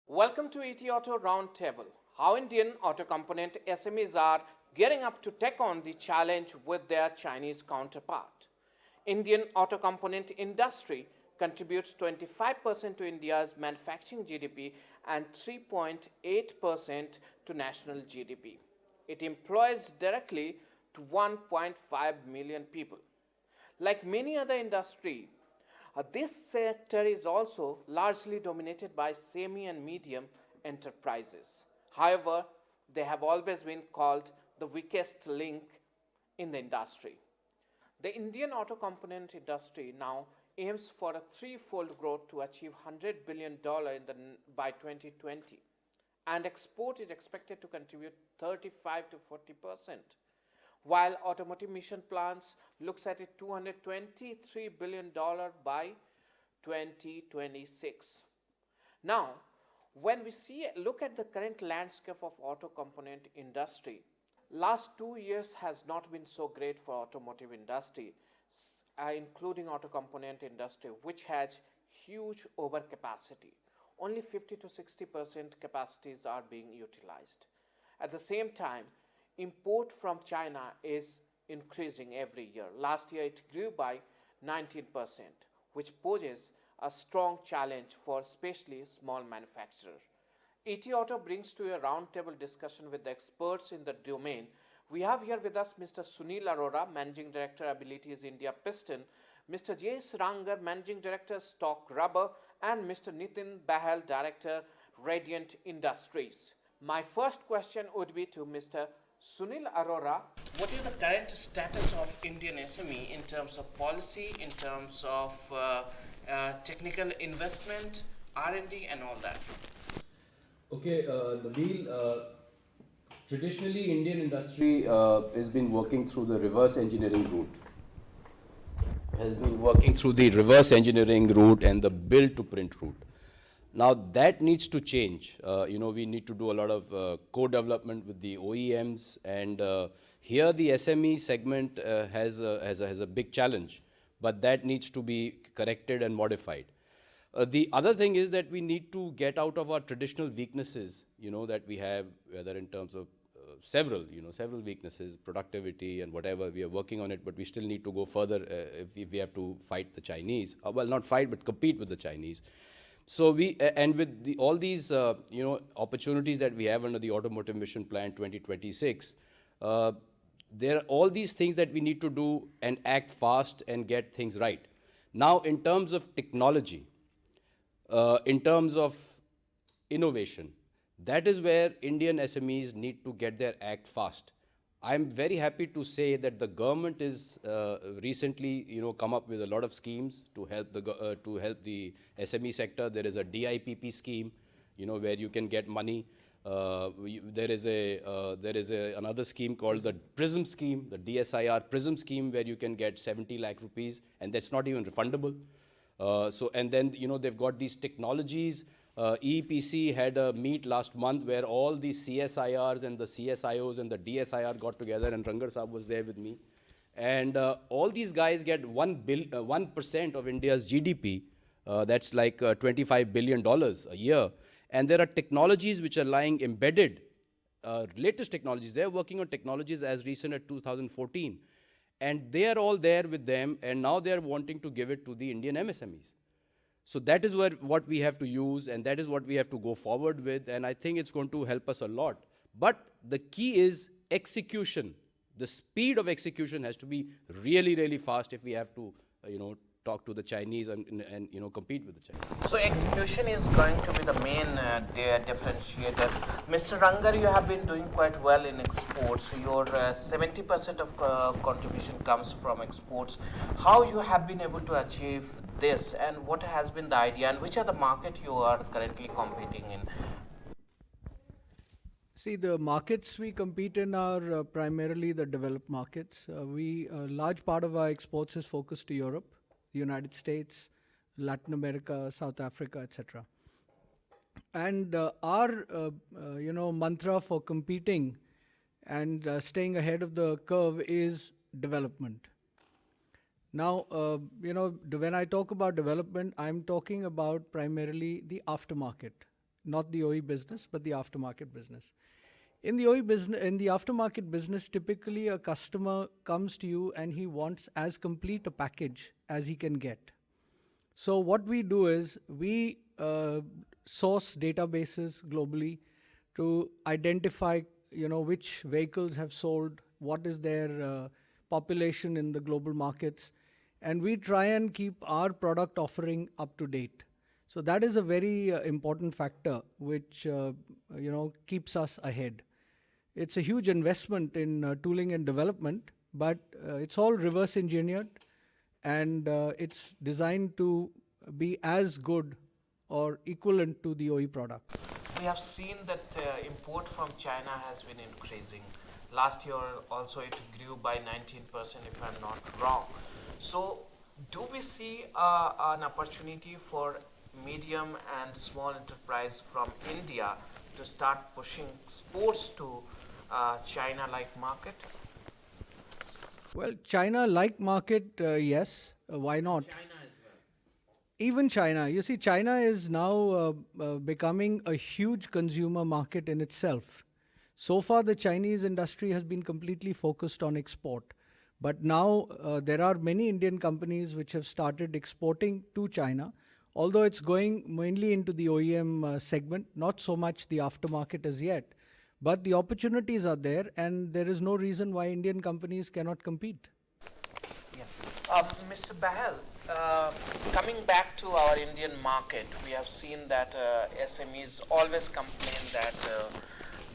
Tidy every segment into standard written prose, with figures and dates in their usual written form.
Welcome to ETAuto Roundtable. How Indian auto component SMEs are gearing up to take on the challenge with their Chinese counterpart. Indian auto component industry contributes 25% to India's manufacturing GDP and 3.8% to national GDP. It employs directly to 1.5 million people. Like many other industries, this sector is also largely dominated by semi and medium enterprises. However, they have always been called the weakest link in the industry. The Indian auto component industry now aims for a threefold growth to achieve $100 billion by 2020, and export is expected to contribute 35 to 40%. While automotive mission plans looks at it $223 billion by 2026. Now, when we look at the current landscape of auto component industry, last 2 years has not been so great for automotive industry, including auto component industry, which has huge overcapacity. Only 50 to 60% capacities are being utilized. At the same time, import from China is increasing every year. Last year it grew by 19%, which poses a strong challenge for especially small manufacturers. ETAuto brings to a roundtable discussion with the experts in the domain. We have here with us Mr. Sunil Arora, Managing Director, Abilities India Piston, Mr. J. Rangar, Managing Director, Stock Rubber, and Mr. Nitin Bahal, Director, Radiant Industries. My first question would be to Mr. Sunil Arora. What is the current status of Indian SME in terms of policy, in terms of technical investment, R&D and all that? Okay, Nabil, traditionally Indian industry has been working through the reverse engineering route. And the build to print route. Now that needs to change. We need to do a lot of co-development with the OEMs, and here the SME segment has a big challenge, but that needs to be corrected and modified. The other thing is that we need to get out of our traditional weaknesses, that we have, whether in terms of several weaknesses, productivity and whatever. We are working on it, but we still need to go further if we have to fight the Chinese. Well, not fight, but compete with the Chinese. So with all these opportunities that we have under the Automotive Mission Plan 2026, there are all these things that we need to do and act fast and get things right. Now, in terms of technology, in terms of innovation, that is where Indian SMEs need to get their act fast. I'm very happy to say that the government is recently, come up with a lot of schemes to help the SME sector. There is a DIPP scheme, where you can get money. There is another scheme called the PRISM scheme, the DSIR PRISM scheme, where you can get 70 lakh rupees, and that's not even refundable. And then they've got these technologies. EPC had a meet last month where all the CSIRs and the CSIOs and the DSIR got together, and Rangar Saab was there with me. And all these guys get 1% of India's GDP. That's like $25 billion a year. And there are technologies which are lying embedded, latest technologies. They're working on technologies as recent as 2014. And they are all there with them, and now they're wanting to give it to the Indian MSMEs. So that is what we have to use, and that is what we have to go forward with, and I think it's going to help us a lot. But the key is execution. The speed of execution has to be really, really fast if we have to, talk to the Chinese and compete with the Chinese. So execution is going to be the main differentiator. Mr. Rangar, you have been doing quite well in exports. Your 70% of contribution comes from exports. How you have been able to achieve this, and what has been the idea, and which are the market you are currently competing in? See, the markets we compete in are primarily the developed markets. A large part of our exports is focused to Europe, the United States, Latin America, South Africa, etc. And our mantra for competing and staying ahead of the curve is development. Now, when I talk about development, I'm talking about primarily the aftermarket, not the OE business, but the aftermarket business. In the OE business, in the aftermarket business, typically a customer comes to you and he wants as complete a package as he can get. So what we do is we source databases globally to identify, which vehicles have sold, what is their population in the global markets, and we try and keep our product offering up to date. So that is a very important factor which keeps us ahead. It's a huge investment in tooling and development, but it's all reverse engineered, and it's designed to be as good or equivalent to the OE product. We have seen that import from China has been increasing. Last year also it grew by 19% if I'm not wrong. So do we see an opportunity for medium and small enterprise from India to start pushing exports to China-like market? Well, China-like market, yes. Why not? China as well. Even China. You see, China is now becoming a huge consumer market in itself. So far, the Chinese industry has been completely focused on export. But now there are many Indian companies which have started exporting to China, although it's going mainly into the OEM segment, not so much the aftermarket as yet. But the opportunities are there, and there is no reason why Indian companies cannot compete. Yeah. Mr. Bahal, coming back to our Indian market, we have seen that SMEs always complain that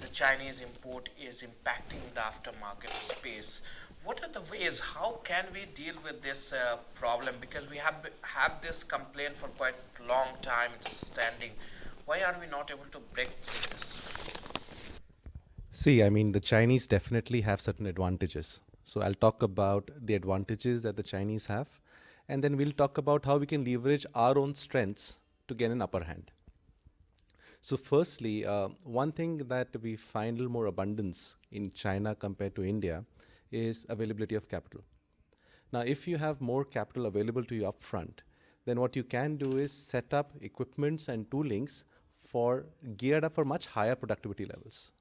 the Chinese import is impacting the aftermarket space. What are the ways? How can we deal with this problem? Because we have this complaint for quite a long time. It's standing. Why are we not able to break through this? See, I mean, the Chinese definitely have certain advantages. So I'll talk about the advantages that the Chinese have, and then we'll talk about how we can leverage our own strengths to get an upper hand. So firstly, one thing that we find a little more abundance in China compared to India is availability of capital. Now, if you have more capital available to you upfront, then what you can do is set up equipments and toolings geared up for much higher productivity levels.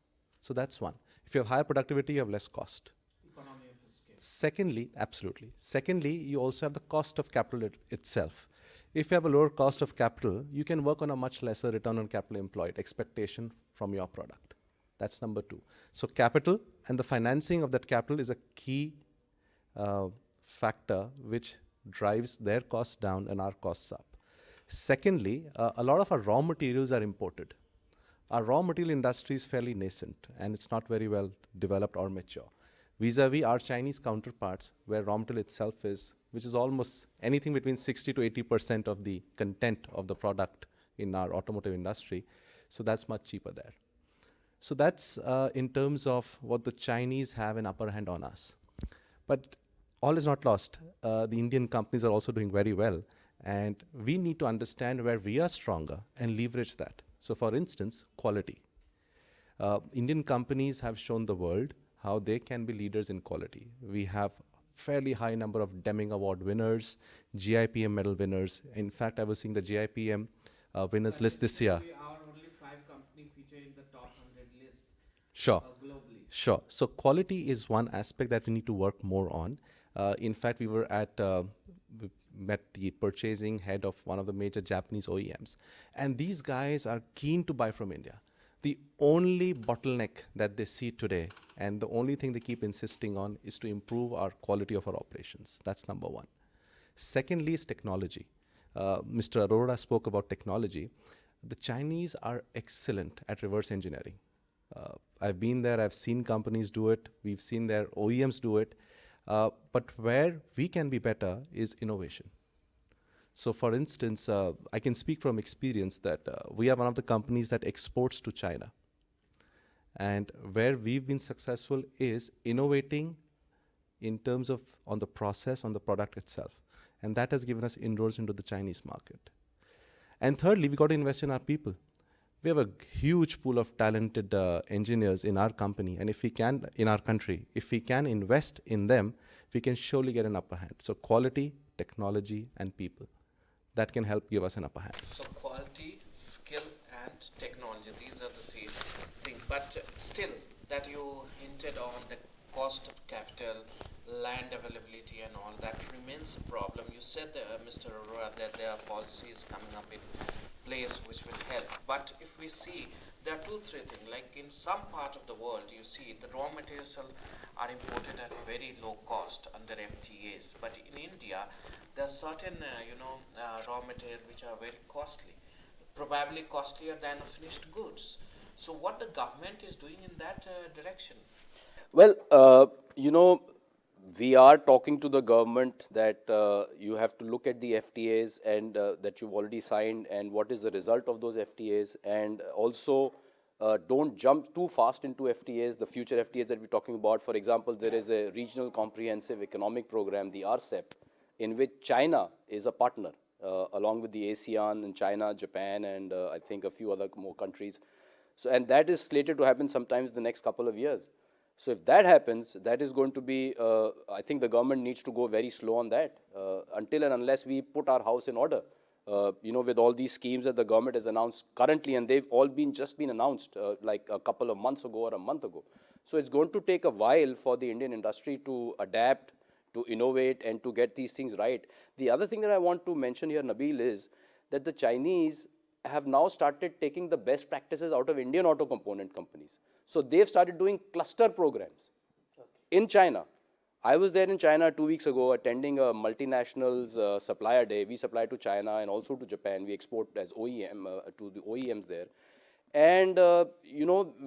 So that's one. If you have higher productivity, you have less cost. Economy of scale. Secondly, absolutely. Secondly, you also have the cost of capital itself. If you have a lower cost of capital, you can work on a much lesser return on capital employed expectation from your product. That's number two. So capital and the financing of that capital is a key factor which drives their costs down and our costs up. Secondly, a lot of our raw materials are imported. Our raw material industry is fairly nascent and it's not very well developed or mature. Vis-a-vis our Chinese counterparts, where raw material itself is, which is almost anything between 60 to 80% of the content of the product in our automotive industry. So that's much cheaper there. So that's in terms of what the Chinese have an upper hand on us. But all is not lost. The Indian companies are also doing very well. And we need to understand where we are stronger and leverage that. So for instance, quality. Indian companies have shown the world how they can be leaders in quality. We have fairly high number of Deming Award winners, GIPM medal winners. In fact, I was seeing the GIPM winners list this year. Our only 5 companies feature in the top 100 list. Sure. Globally. Sure. So quality is one aspect that we need to work more on. In fact, we met the purchasing head of one of the major Japanese OEMs. And these guys are keen to buy from India. The only bottleneck that they see today, and the only thing they keep insisting on, is to improve our quality of our operations. That's number one. Secondly is technology. Mr. Arora spoke about technology. The Chinese are excellent at reverse engineering. I've been there, I've seen companies do it, we've seen their OEMs do it. But where we can be better is innovation. So for instance, I can speak from experience that we are one of the companies that exports to China. And where we've been successful is innovating in terms of on the process, on the product itself. And that has given us inroads into the Chinese market. And thirdly, we got to invest in our people. We have a huge pool of talented engineers in our company, and if we can, in our country, if we can invest in them, we can surely get an upper hand. So quality, technology, and people. That can help give us an upper hand. So quality, skill, and technology, these are the three things. But still, that you hinted on the cost of capital, land availability, and all that remains a problem. You said, Mr. Arora, that there are policies coming up in place which will help. But if we see, there are two, three things. Like in some part of the world, you see the raw materials are imported at a very low cost under FTAs. But in India, there are certain, raw material which are very costly, probably costlier than finished goods. So what the government is doing in that direction? Well, we are talking to the government that you have to look at the FTAs and that you've already signed and what is the result of those FTAs, and also don't jump too fast into FTAs, the future FTAs that we're talking about. For example, there is a regional comprehensive economic program, the RCEP, in which China is a partner, along with the ASEAN and China, Japan, and I think a few other more countries. So, and that is slated to happen sometimes the next couple of years. So if that happens, that is going to be, I think the government needs to go very slow on that until and unless we put our house in order. With all these schemes that the government has announced currently, and they've all just been announced like a couple of months ago or a month ago. So it's going to take a while for the Indian industry to adapt, to innovate, and to get these things right. The other thing that I want to mention here, Nabil, is that the Chinese have now started taking the best practices out of Indian auto component companies. So they've started doing cluster programs in China. I was there in China 2 weeks ago attending a multinationals supplier day. We supply to China and also to Japan. We export as OEM to the OEMs there. And,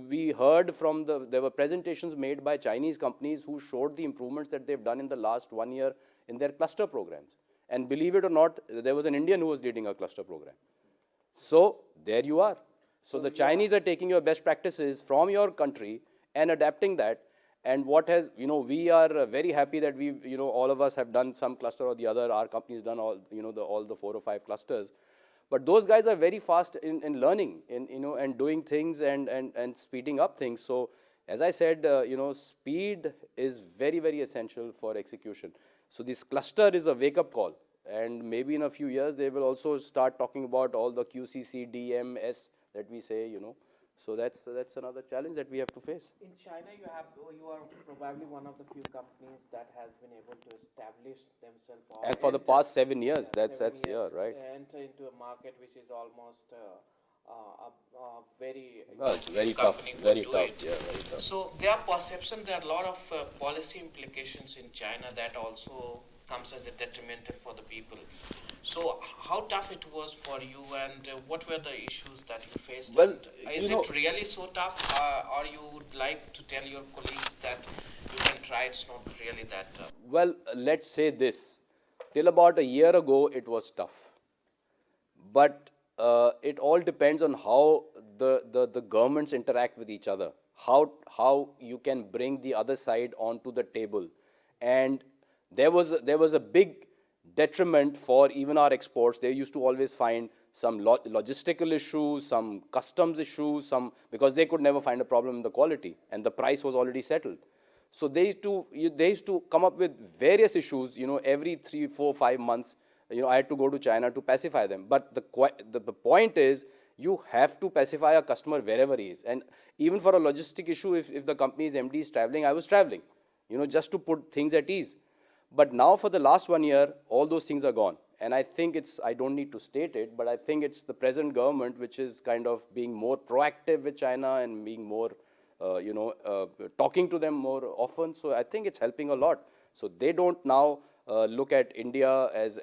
we heard from there were presentations made by Chinese companies who showed the improvements that they've done in the last 1 year in their cluster programs. And believe it or not, there was an Indian who was leading a cluster program. So there you are. So the Chinese are taking your best practices from your country and adapting that. And what has, we are very happy that we, all of us have done some cluster or the other. Our company's done all, all the 4 or 5 clusters. But those guys are very fast in learning, and doing things and speeding up things. So as I said, speed is very, very essential for execution. So this cluster is a wake-up call. And maybe in a few years, they will also start talking about all the QCC, DMS that we say, So that's another challenge that we have to face. In China, you are probably one of the few companies that has been able to establish themselves. And for the past 7 years, that's right. Enter into a market which is almost very it's very tough, very tough, very tough. So there are a lot of policy implications in China that also comes as a detrimental for the people. So how tough it was for you, and what were the issues that you faced? Well, is it really so tough, or you would like to tell your colleagues that you can try, it's not really that tough? Well, let's say this. Till about a year ago, it was tough. But it all depends on how the governments interact with each other, how you can bring the other side onto the table. And there was a big detriment for even our exports. They used to always find some logistical issues, some customs issues, because they could never find a problem in the quality, and the price was already settled. So they used to come up with various issues, every 3, 4, 5 months. I had to go to China to pacify them. But the point is, you have to pacify a customer wherever he is. And even for a logistic issue, if the company's MD is traveling, I was traveling, just to put things at ease. But now for the last 1 year, all those things are gone. And I think I don't need to state it, but I think it's the present government which is kind of being more proactive with China and being more, talking to them more often. So I think it's helping a lot. So they don't now look at India as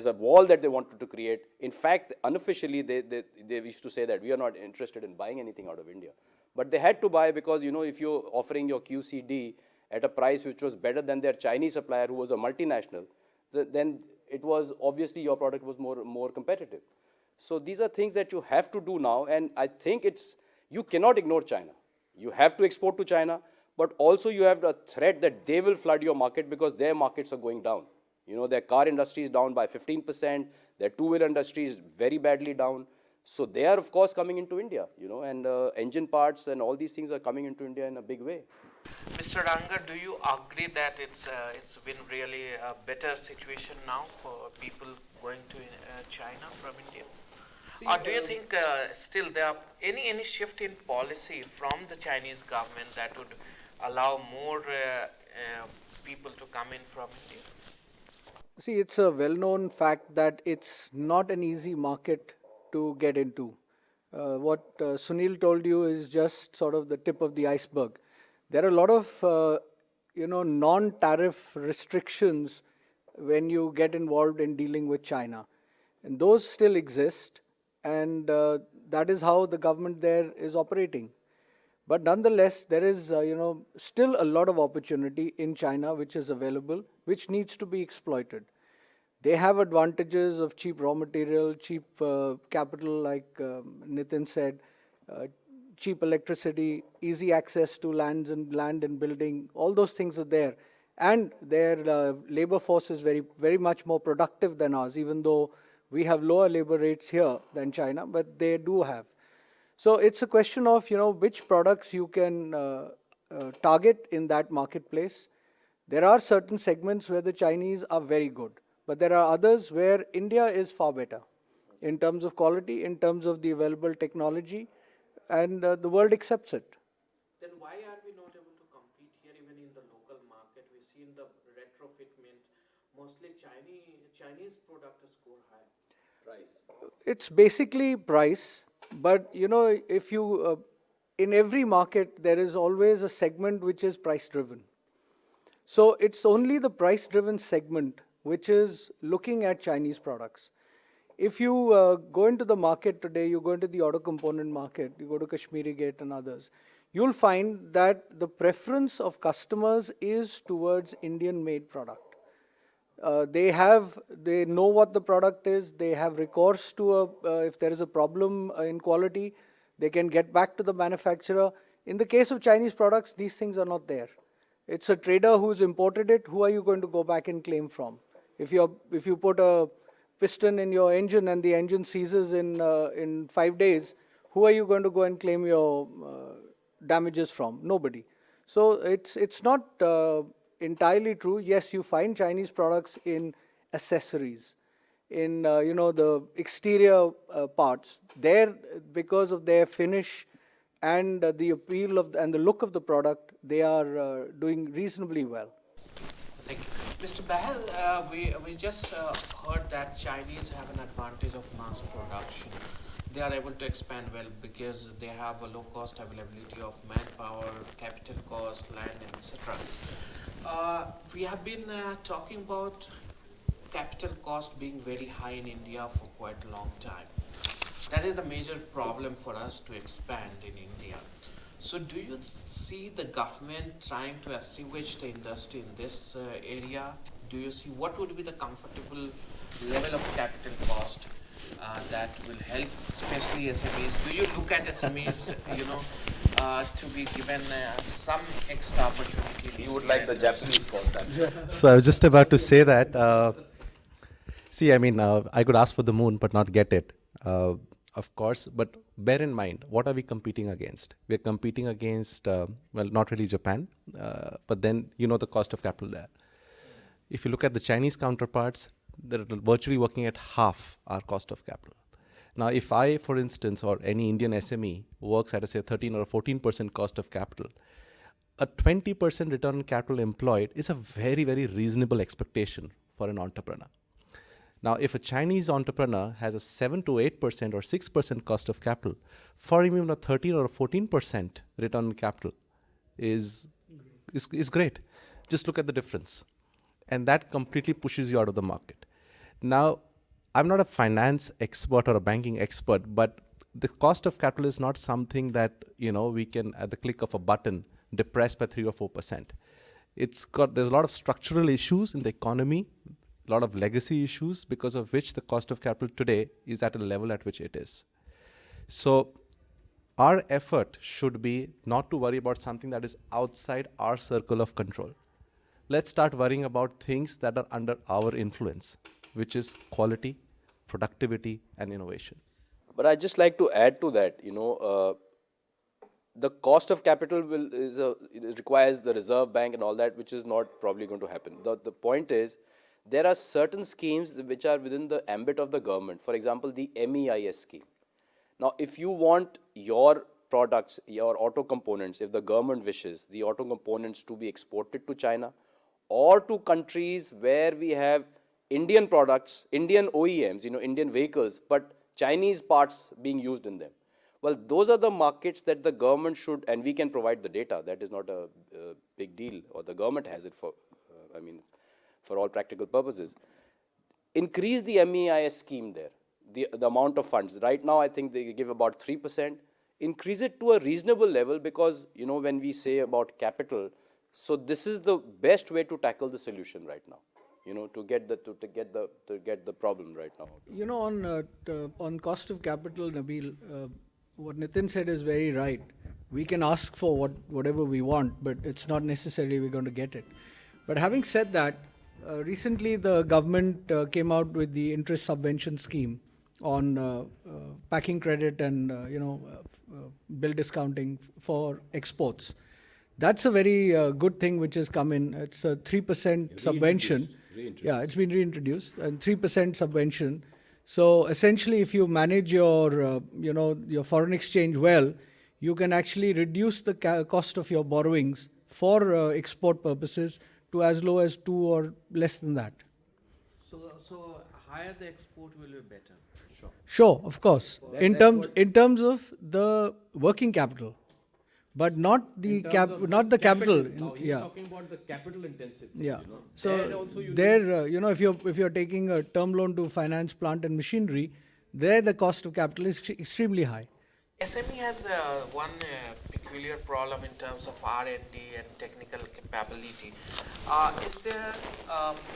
a wall that they wanted to create. In fact, unofficially, they used to say that we are not interested in buying anything out of India. But they had to buy because, if you're offering your QCD at a price which was better than their Chinese supplier who was a multinational, then it was obviously your product was more competitive. So these are things that you have to do now, and I think you cannot ignore China. You have to export to China, but also you have the threat that they will flood your market because their markets are going down. Their car industry is down by 15%, their two-wheeler industry is very badly down. So they are, of course, coming into India, and engine parts and all these things are coming into India in a big way. Mr. Ranga, do you agree that it's been really a better situation now for people going to China from India? Or do you think still there are any shift in policy from the Chinese government that would allow more people to come in from India? See, it's a well known fact that it's not an easy market to get into. What Sunil told you is just sort of the tip of the iceberg. There are a lot of non tariff restrictions when you get involved in dealing with China. And those still exist, and that is how the government there is operating. But nonetheless, there is still a lot of opportunity in China which is available, which needs to be exploited. They have advantages of cheap raw material, cheap capital, like Nitin said, cheap electricity, easy access to land and building. All those things are there, and their labor force is very much more productive than ours. Even though we have lower labor rates here than China, but they do have. So it's a question of which products you can target in that marketplace. There are certain segments where the Chinese are very good, but there are others where India is far better in terms of quality, in terms of the available technology, and the world accepts it. Then why are we not able to compete here even in the local market? We see in the retrofit mint, mostly Chinese product score high. Price. It's basically price, but if you in every market there is always a segment which is price driven. So it's only the price driven segment which is looking at Chinese products. If you go into the market today, you go into the auto component market, you go to Kashmiri Gate and others, you'll find that the preference of customers is towards Indian made product. They know what the product is, they have recourse to if there is a problem in quality, they can get back to the manufacturer. In the case of Chinese products, these things are not there. It's a trader who's imported it. Who are you going to go back and claim from? If you put a piston in your engine and the engine seizes in 5 days, who are you going to go and claim your damages from? Nobody. So it's not entirely true. Yes, you find Chinese products in accessories, in the exterior parts. There, because of their finish and the appeal and the look of the product, they are doing reasonably well. Thank you. Mr. Bahal, we just heard that Chinese have an advantage of mass production. They are able to expand well because they have a low cost availability of manpower, capital cost, land, etc. We have been talking about capital cost being very high in India for quite a long time. That is the major problem for us to expand in India. So do you see the government trying to assuage the industry in this area? Do you see what would be the comfortable level of capital cost that will help, especially SMEs? Do you look at SMEs, to be given some extra opportunity? You would like the Japanese cost. So I was just about to say that. See, I mean, I could ask for the moon but not get it, of course. But bear in mind, what are we competing against? We're competing against, not really Japan, but then the cost of capital there. If you look at the Chinese counterparts, they're virtually working at half our cost of capital. Now, if I, for instance, or any Indian SME works at, say, 13 or 14% cost of capital, a 20% return on capital employed is a very, very reasonable expectation for an entrepreneur. Now, if a Chinese entrepreneur has a 7 to 8% or 6% cost of capital, for him even a 13 or a 14% return on capital is great. Just look at the difference. And that completely pushes you out of the market. Now, I'm not a finance expert or a banking expert, but the cost of capital is not something that we can, at the click of a button, depress by 3 or 4%. There's a lot of structural issues in the economy, a lot of legacy issues, because of which the cost of capital today is at a level at which it is. So our effort should be not to worry about something that is outside our circle of control. Let's start worrying about things that are under our influence, which is quality, productivity, and innovation. But I'd just like to add to that, the cost of capital it requires the Reserve Bank and all that, which is not probably going to happen. The point is, there are certain schemes which are within the ambit of the government. For example, the MEIS scheme. Now, if you want your products, your auto components, if the government wishes the auto components to be exported to China or to countries where we have Indian products, Indian OEMs, Indian vehicles, but Chinese parts being used in them. Well, those are the markets that the government should, and we can provide the data. That is not a big deal, or the government has it for, for all practical purposes. Increase the MEIS scheme there, the amount of funds. Right now, I think they give about 3%. Increase it to a reasonable level because, when we say about capital, so this is the best way to tackle the solution right now. To get the problem right now. On cost of capital, Nabil, what Nitin said is very right. We can ask for whatever we want, but it's not necessarily we're going to get it. But having said that, recently the government came out with the interest subvention scheme on packing credit and bill discounting for exports. That's a very good thing which has come in. It's a 3% subvention. Yeah, it's been reintroduced, and 3% subvention. So essentially, if you manage your your foreign exchange well, you can actually reduce the cost of your borrowings for export purposes to as low as 2 or less than that. So higher the export will be better. Sure, of course. In terms of the working capital, but not the capital. He's talking about the capital intensive. Yeah. So there, if you're taking a term loan to finance plant and machinery, there the cost of capital is extremely high. SME has one peculiar problem in terms of R&D and technical capability. Is there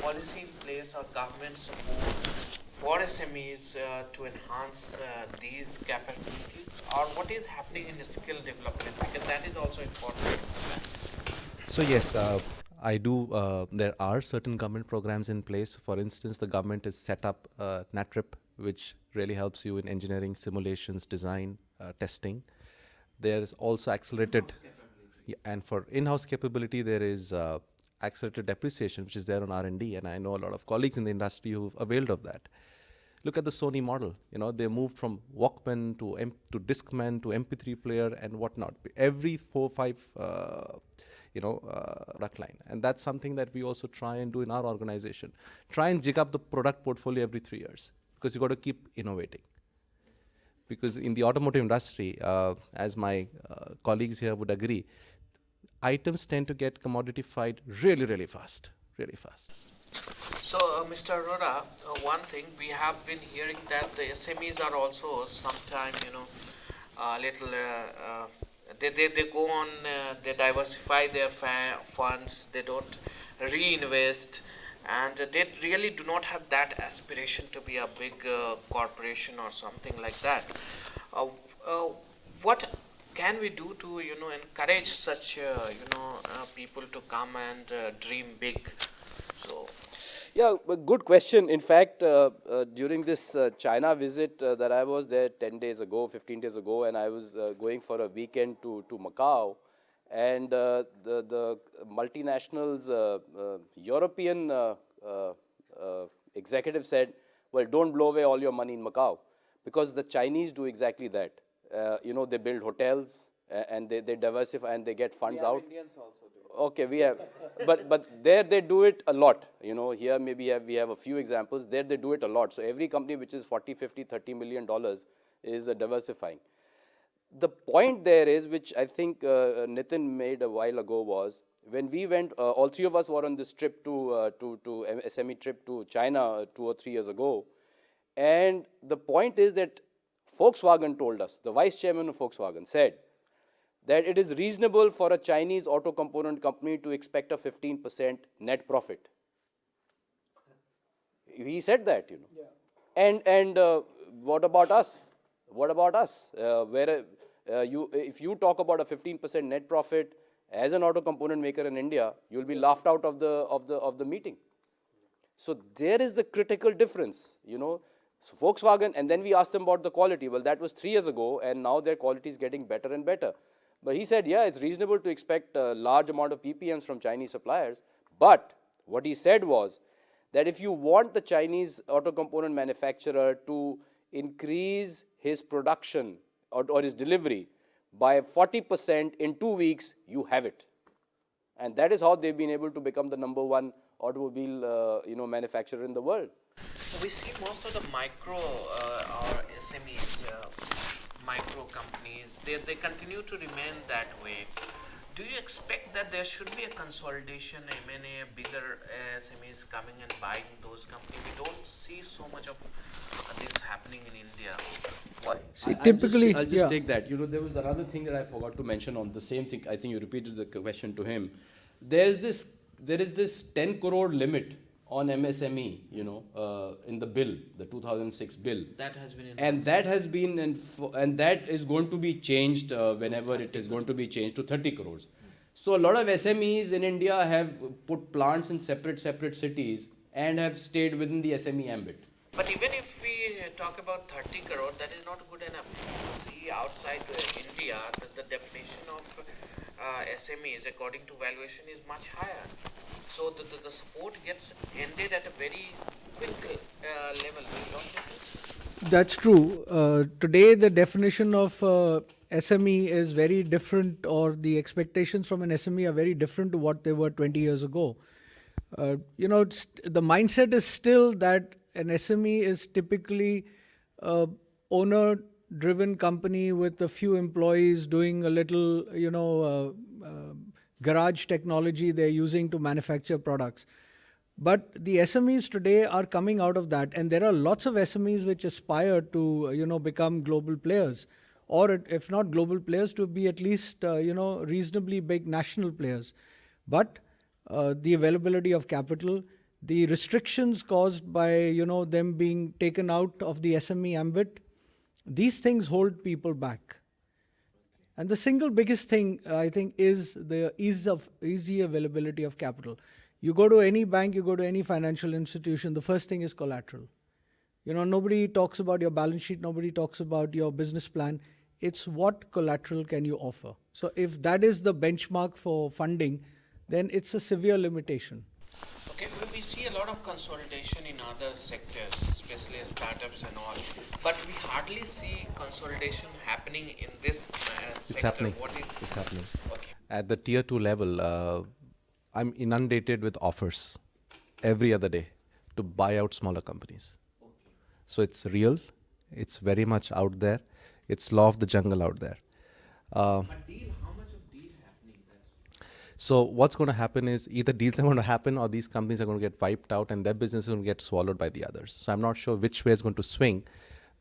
policy in place or government support for SMEs to enhance these capabilities, or what is happening in skill development, because that is also important. So yes, I do. There are certain government programs in place. For instance, the government has set up NATRIP, which really helps you in engineering, simulations, design, testing. There is also accelerated, and for in-house capability, there is accelerated depreciation, which is there on R&D, and I know a lot of colleagues in the industry who've availed of that. Look at the Sony model. They moved from Walkman to Discman to MP3 player and whatnot. Every 4-5 product line, and that's something that we also try and do in our organization. Try and jig up the product portfolio every 3 years, because you got to keep innovating. Because in the automotive industry, as my colleagues here would agree, items tend to get commoditified really, really fast, really fast. So, Mr. Arora, one thing we have been hearing that the SMEs are also sometimes, they go on, they diversify their funds, they don't reinvest, and they really do not have that aspiration to be a big corporation or something like that. What can we do to encourage such people to come and dream big? So yeah, a good question. In fact, during this China visit that I was there 10 days ago, 15 days ago, and I was going for a weekend to Macau, and the multinationals, European executive said, well, don't blow away all your money in Macau, because the Chinese do exactly that. They build hotels and they diversify and they get funds out. Indians also do. Okay, we have, but there they do it a lot. Here maybe we have a few examples. There they do it a lot. So every company which is 40, 50, 30 million dollars is diversifying. The point there is, which I think Nitin made a while ago, was when we went, all three of us were on this trip to SME trip to China 2 or 3 years ago. And the point is that Volkswagen told us, the vice chairman of Volkswagen said, that it is reasonable for a Chinese auto component company to expect a 15% net profit. He said that, Yeah. And what about us? What about us? If you talk about a 15% net profit as an auto component maker in India, you'll be laughed out of the meeting. So there is the critical difference, So Volkswagen, and then we asked them about the quality. Well, that was 3 years ago, and now their quality is getting better and better. But he said, yeah, it's reasonable to expect a large amount of PPMs from Chinese suppliers. But what he said was that if you want the Chinese auto component manufacturer to increase his production or his delivery by 40% in 2 weeks, you have it. And that is how they've been able to become the number one automobile manufacturer in the world. We see most of the micro or SMEs, micro companies, they continue to remain that way. Do you expect that there should be a consolidation, M&A, bigger SMEs coming and buying those companies? We don't see so much of this happening in India. Why? See, typically, I'll just take that. There was another thing that I forgot to mention on the same thing. I think you repeated the question to him. There is this 10 crore limit on MSME, in the bill, the 2006 bill. That has been and that has been and that is going to be changed whenever it is going to be changed to 30 crores. So a lot of SMEs in India have put plants in separate cities and have stayed within the SME ambit. But even if we talk about 30 crore, that is not good enough. You see, outside India, the definition of SMEs according to valuation is much higher. So the support gets ended at a very quick level. Don't you think so? that's true. Today, the definition of SME is very different, or the expectations from an SME are very different to what they were 20 years ago. The mindset is still that an SME is typically a owner-driven company with a few employees doing a little, garage technology they're using to manufacture products. But the SMEs today are coming out of that, and there are lots of SMEs which aspire to, become global players, or if not global players, to be at least, reasonably big national players. But the availability of capital, the restrictions caused by, them being taken out of the SME ambit, these things hold people back. And the single biggest thing, I think, is the easy availability of capital. You go to any bank, you go to any financial institution, the first thing is collateral. Nobody talks about your balance sheet, nobody talks about your business plan. It's what collateral can you offer. So if that is the benchmark for funding, then it's a severe limitation. Okay, we see a lot of consolidation in other sectors, especially startups and all, but we hardly see consolidation happening in this sector. It's happening. It's happening. Okay. At the tier 2 level, I'm inundated with offers every other day to buy out smaller companies. Okay. So it's real. It's very much out there. It's law of the jungle out there. How much of deal happening? So what's going to happen is either deals are going to happen or these companies are going to get wiped out and their business is going to get swallowed by the others. So I'm not sure which way it's going to swing,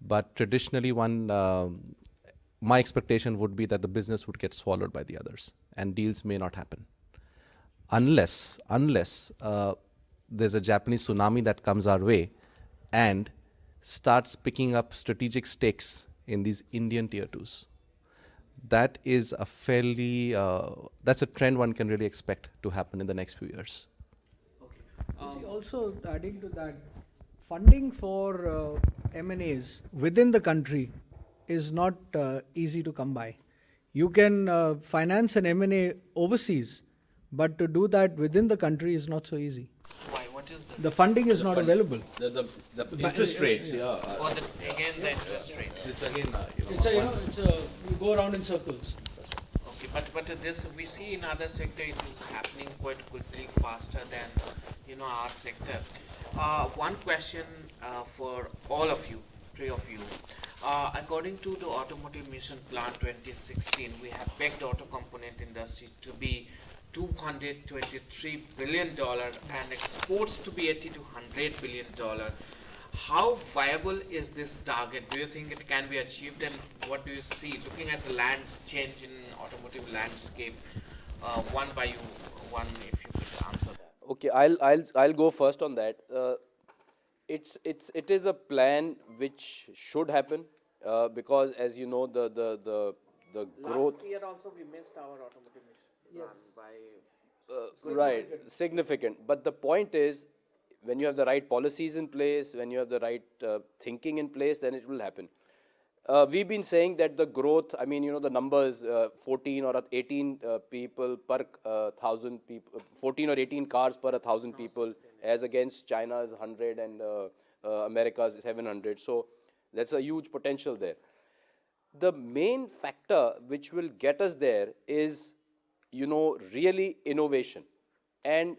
but traditionally my expectation would be that the business would get swallowed by the others and deals may not happen. Unless there's a Japanese tsunami that comes our way and starts picking up strategic stakes in these Indian tier 2s. That is that's a trend one can really expect to happen in the next few years. Okay. Also adding to that, funding for M&As within the country is not easy to come by. You can finance an M&A overseas, but to do that within the country is not so easy. Why? What is the funding is not available. The interest rates, the interest rate. It's you go around in circles. Okay, but this we see in other sector it is happening quite quickly, faster than our sector. One question for all of you, three of you. According to the Automotive Mission Plan 2016, we have pegged auto component industry to be $223 billion and exports to be $80 to $100 billion. How viable is this target? Do you think it can be achieved, and what do you see looking at the change in automotive landscape? One by you, if you could answer that. Okay, I'll go first on that. It is a plan which should happen because, as you know, the growth. Last year also we missed our automotive mission plan by right, significant. But the point is, when you have the right policies in place, when you have the right thinking in place, then it will happen. we've been saying that the growth, I mean, you know, the numbers, 14 or 18 people per 1,000 people, 14 or 18 cars per 1,000 people, as against China's 100 and America's 700. So that's a huge potential there. The main factor which will get us there is, you know, really innovation. And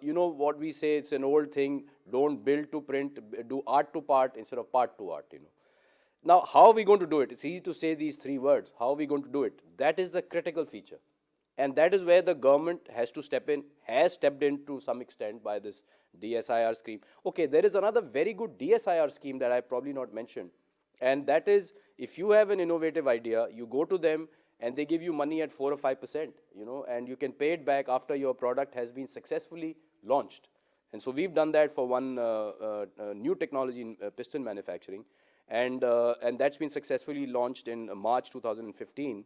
you know what we say, it's an old thing, don't build to print, do art to part instead of part to art, you know. Now, how are we going to do it? It's easy to say these three words. How are we going to do it? That is the critical feature. And that is where the government has to step in, has stepped in to some extent by this DSIR scheme. Okay, there is another very good DSIR scheme that I probably not mentioned. And that is, if you have an innovative idea, you go to them and they give you money at 4 or 5%, you know, and you can pay it back after your product has been successfully launched. And so we've done that for one new technology in piston manufacturing. And that's been successfully launched in March 2015.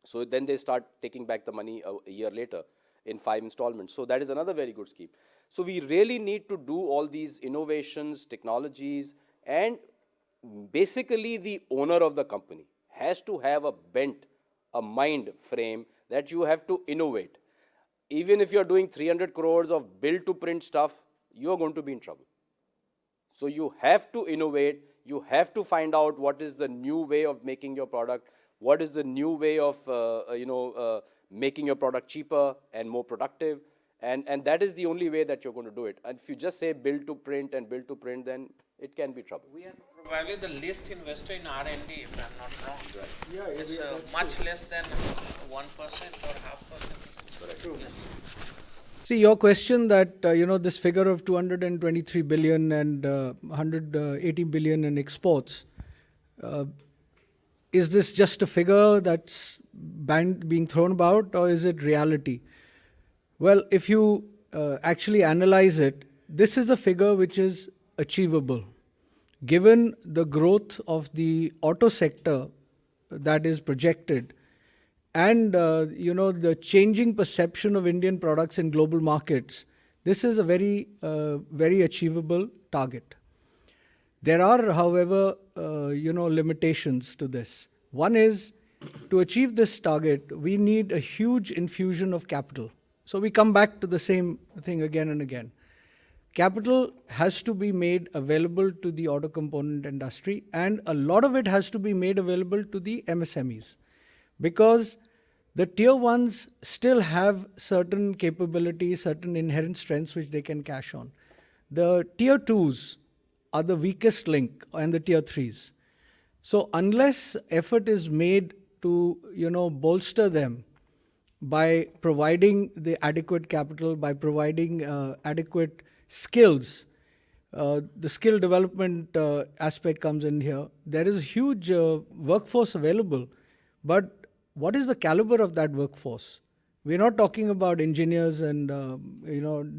So then they start taking back the money a year later in 5 installments. So that is another very good scheme. So we really need to do all these innovations, technologies, and basically the owner of the company has to have a bent, a mind frame that you have to innovate. Even if you're doing 300 crores of build to print stuff, you're going to be in trouble. So you have to innovate, you have to find out what is the new way of making your product, what is the new way of making your product cheaper and more productive, and that is the only way that you're going to do it. And if you just say build to print, then it can be trouble. We are probably the least investor in R&D, if I'm not wrong. Right. Yeah, it's much less than 1% or 0.5%. Correct. True. Yes. See, your question that, this figure of 223 billion and 180 billion in exports, is this just a figure that's being thrown about, or is it reality? Well, if you actually analyze it, this is a figure which is achievable. Given the growth of the auto sector that is projected, and the changing perception of Indian products in global markets, this is a very, very achievable target. There are, however, limitations to this. One is, to achieve this target, we need a huge infusion of capital. So we come back to the same thing again and again. Capital has to be made available to the auto component industry, and a lot of it has to be made available to the MSMEs, because the tier ones still have certain capabilities, certain inherent strengths which they can cash on. The tier twos are the weakest link, and the tier threes. So unless effort is made to, bolster them by providing the adequate capital, by providing adequate skills, the skill development aspect comes in here. There is a huge workforce available, but what is the caliber of that workforce? We're not talking about engineers and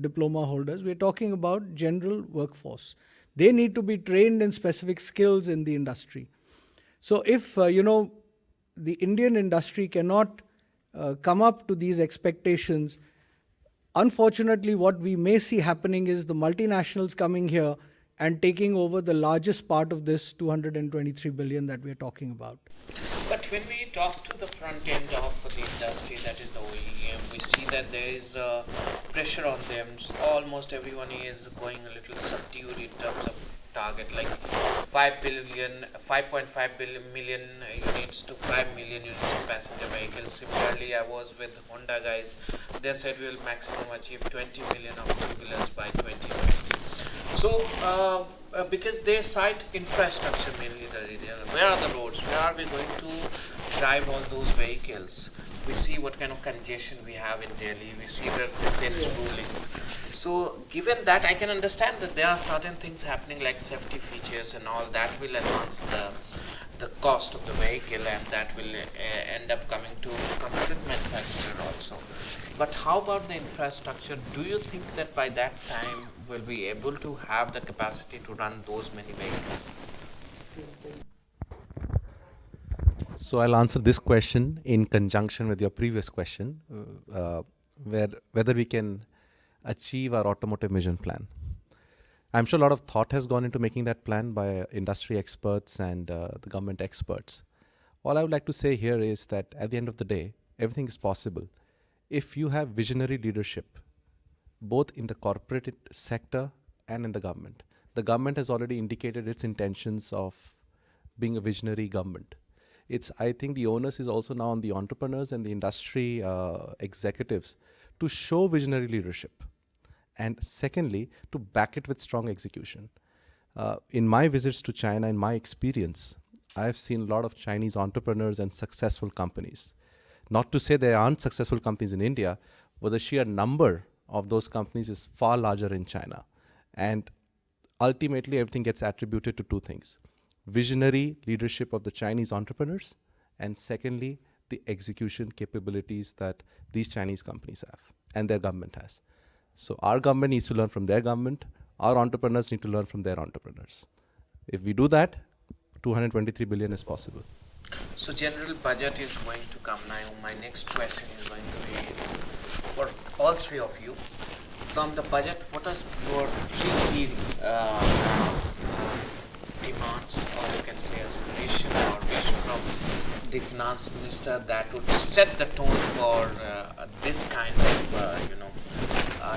diploma holders. We're talking about general workforce. They need to be trained in specific skills in the industry. So if the Indian industry cannot come up to these expectations, unfortunately, what we may see happening is the multinationals coming here and taking over the largest part of this 223 billion that we're talking about. But when we talk to the front end of the industry, that is the OEM, we see that there is pressure on them. Almost everyone is going a little subdued in terms of target, like 5.5 million units to 5 million units of passenger vehicles. Similarly, I was with Honda guys. They said we will maximum achieve 20 million of two-wheelers by 2020. So, because they cite infrastructure mainly the area. Where are the roads? Where are we going to drive all those vehicles? We see what kind of congestion we have in Delhi. We see the recent rulings. So, given that, I can understand that there are certain things happening like safety features and all that will enhance the cost of the vehicle, and that will end up coming to component manufacturer also. But how about the infrastructure? Do you think that by that time we'll be able to have the capacity to run those many vehicles? So I'll answer this question in conjunction with your previous question, whether we can achieve our automotive mission plan. I'm sure a lot of thought has gone into making that plan by industry experts and the government experts. All I would like to say here is that at the end of the day, everything is possible if you have visionary leadership, both in the corporate sector and in the government. The government has already indicated its intentions of being a visionary government. I think the onus is also now on the entrepreneurs and the industry executives to show visionary leadership. And secondly, to back it with strong execution. In my visits to China, in my experience, I've seen a lot of Chinese entrepreneurs and successful companies. Not to say there aren't successful companies in India, but the sheer number of those companies is far larger in China. And ultimately, everything gets attributed to two things: visionary leadership of the Chinese entrepreneurs, and secondly, the execution capabilities that these Chinese companies have and their government has. So our government needs to learn from their government. Our entrepreneurs need to learn from their entrepreneurs. If we do that, 223 billion is possible. So general budget is going to come now. My next question is going to be for all three of you. From the budget, what are your three key demands, or you can say aspiration or vision from the finance minister that would set the tone for this kind of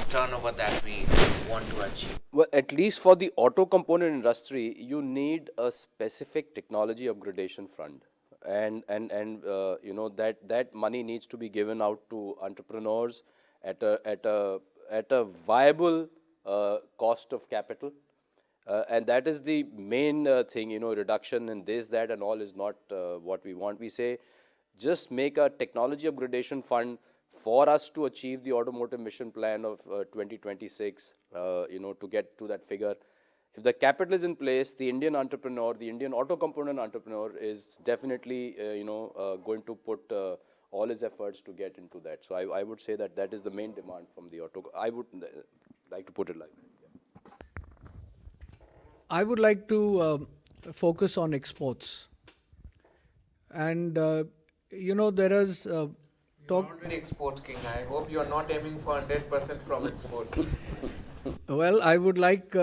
turnover that we want to achieve? Well, at least for the auto component industry, you need a specific technology upgradation fund, and that money needs to be given out to entrepreneurs at a viable cost of capital, and that is the main thing. Reduction in this, that, and all is not what we want. We say just make a technology upgradation fund for us to achieve the automotive mission plan of 2026, to get to that figure. If the capital is in place, the Indian entrepreneur, the Indian auto component entrepreneur is definitely, going to put all his efforts to get into that. So I would say that is the main demand from the auto. I would like to put it like that. Yeah. I would like to focus on exports. And, there is You're already export king. I hope you are not aiming for 100% from exports. Well, I would like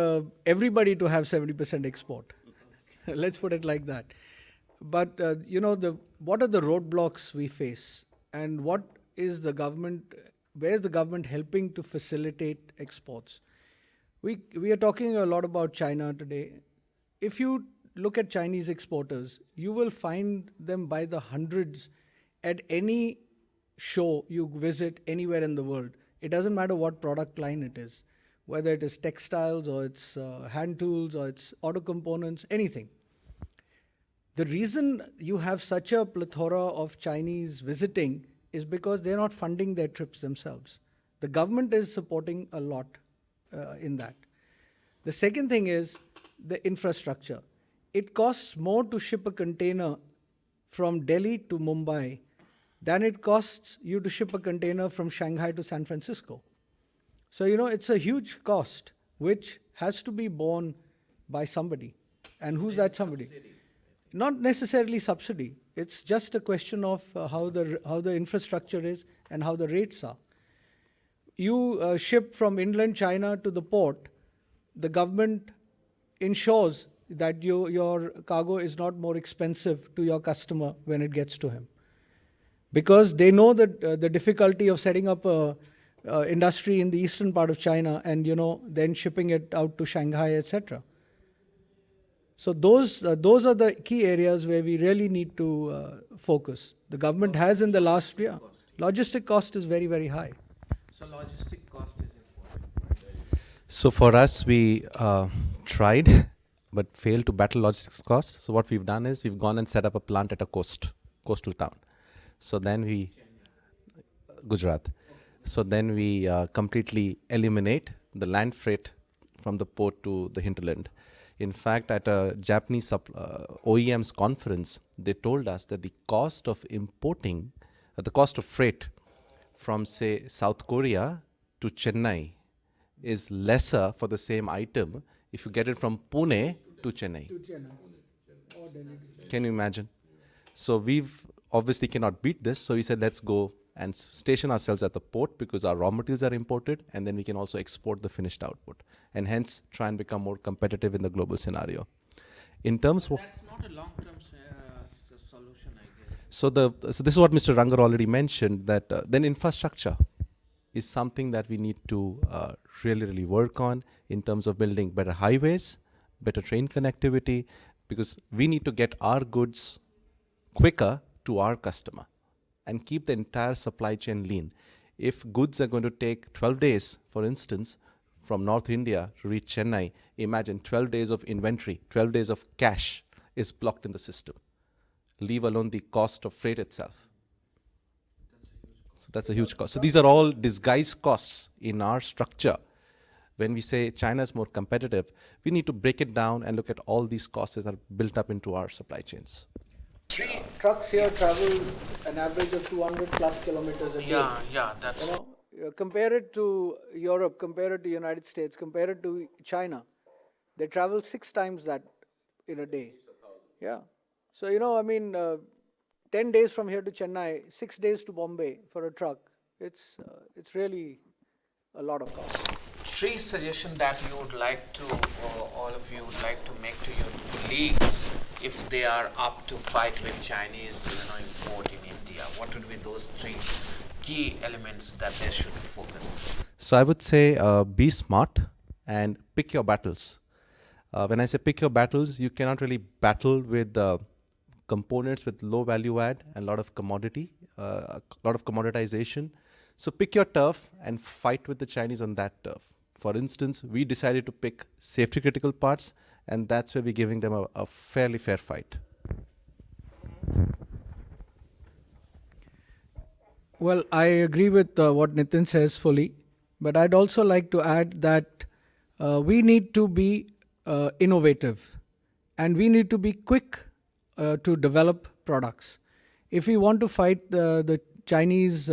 everybody to have 70% export. Let's put it like that. But, what are the roadblocks we face? And where is the government helping to facilitate exports? We are talking a lot about China today. If you look at Chinese exporters, you will find them by the hundreds at any show you visit anywhere in the world. It doesn't matter what product line it is, whether it is textiles or it's hand tools or it's auto components, anything. The reason you have such a plethora of Chinese visiting is because they're not funding their trips themselves. The government is supporting a lot in that. The second thing is the infrastructure. It costs more to ship a container from Delhi to Mumbai than it costs you to ship a container from Shanghai to San Francisco. So, it's a huge cost which has to be borne by somebody. And who's that somebody? Subsidy. Not necessarily subsidy. It's just a question of how the infrastructure is and how the rates are. You ship from inland China to the port, the government ensures that your cargo is not more expensive to your customer when it gets to him. Because they know that the difficulty of setting up a industry in the eastern part of China and, then shipping it out to Shanghai, etc. So those are the key areas where we really need to focus. The government has in the last year. Logistic cost is very, very high. So logistic cost is important. So for us, we tried but failed to battle logistics costs. So what we've done is we've gone and set up a plant at a coastal town. So then Gujarat. So then we completely eliminate the land freight from the port to the hinterland. In fact, at a Japanese OEM's conference, they told us that the cost of importing, the cost of freight from, say, South Korea to Chennai is lesser for the same item if you get it from Pune to Chennai. Can you imagine? So we've obviously cannot beat this. So we said, let's go and station ourselves at the port because our raw materials are imported, and then we can also export the finished output, and hence try and become more competitive in the global scenario. In terms of That's not a long-term solution, I guess. so this is what Mr. Rangar already mentioned, that then infrastructure is something that we need to really work on in terms of building better highways, better train connectivity, because we need to get our goods quicker to our customer and keep the entire supply chain lean. If goods are going to take 12 days, for instance, from North India to reach Chennai, imagine 12 days of inventory, 12 days of cash is blocked in the system, leave alone the cost of freight itself. So that's a huge cost. So these are all disguised costs in our structure. When we say China is more competitive, we need to break it down and look at all these costs that are built up into our supply chains. Trucks here travel an average of 200 plus kilometers a day. Yeah, that's... Compare it to Europe, compare it to United States, compare it to China. They travel 6 times that in a day. Yeah. So, 10 days from here to Chennai, 6 days to Bombay for a truck. It's really a lot of cost. 3 suggestions that you would like to, all of you would like to make to your colleagues if they are up to fight with Chinese, import in India. What would be those 3 key elements that they should focus? So I would say be smart and pick your battles. When I say pick your battles, you cannot really battle with components with low value add and a lot of commodity, a lot of commoditization. So pick your turf and fight with the Chinese on that turf. For instance, we decided to pick safety critical parts, and that's where we're giving them a fairly fair fight. Well, I agree with what Nitin says fully, but I'd also like to add that we need to be innovative, and we need to be quick to develop products. If we want to fight the Chinese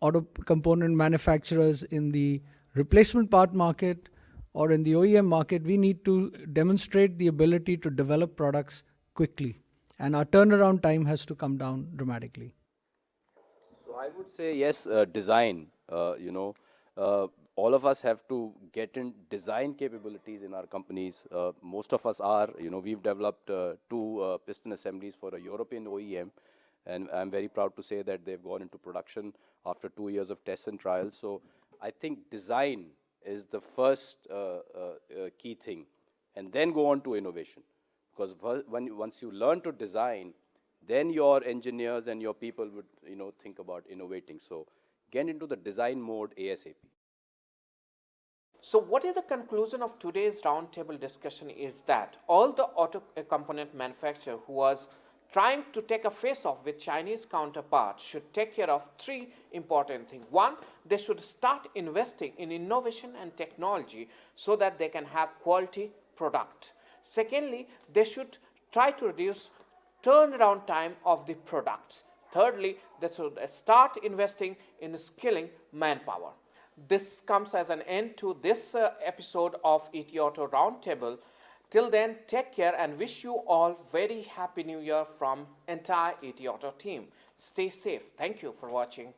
auto component manufacturers in the replacement part market or in the OEM market, we need to demonstrate the ability to develop products quickly, and our turnaround time has to come down dramatically. So I would say yes, design. All of us have to get in design capabilities in our companies. Most of us are, we've developed 2 piston assemblies for a European OEM, and I'm very proud to say that they've gone into production after 2 years of tests and trials. So I think design is the first key thing, and then go on to innovation. Because once you learn to design, then your engineers and your people would, think about innovating. So get into the design mode ASAP. So what is the conclusion of today's roundtable discussion is that all the auto component manufacturer who was trying to take a face-off with Chinese counterparts should take care of 3 important things. 1, they should start investing in innovation and technology so that they can have quality product. Secondly, they should try to reduce turnaround time of the products. Thirdly, they should start investing in skilling manpower. This comes as an end to this episode of ETAuto Roundtable. Till then, take care and wish you all very happy New Year from entire ETAuto team. Stay safe. Thank you for watching.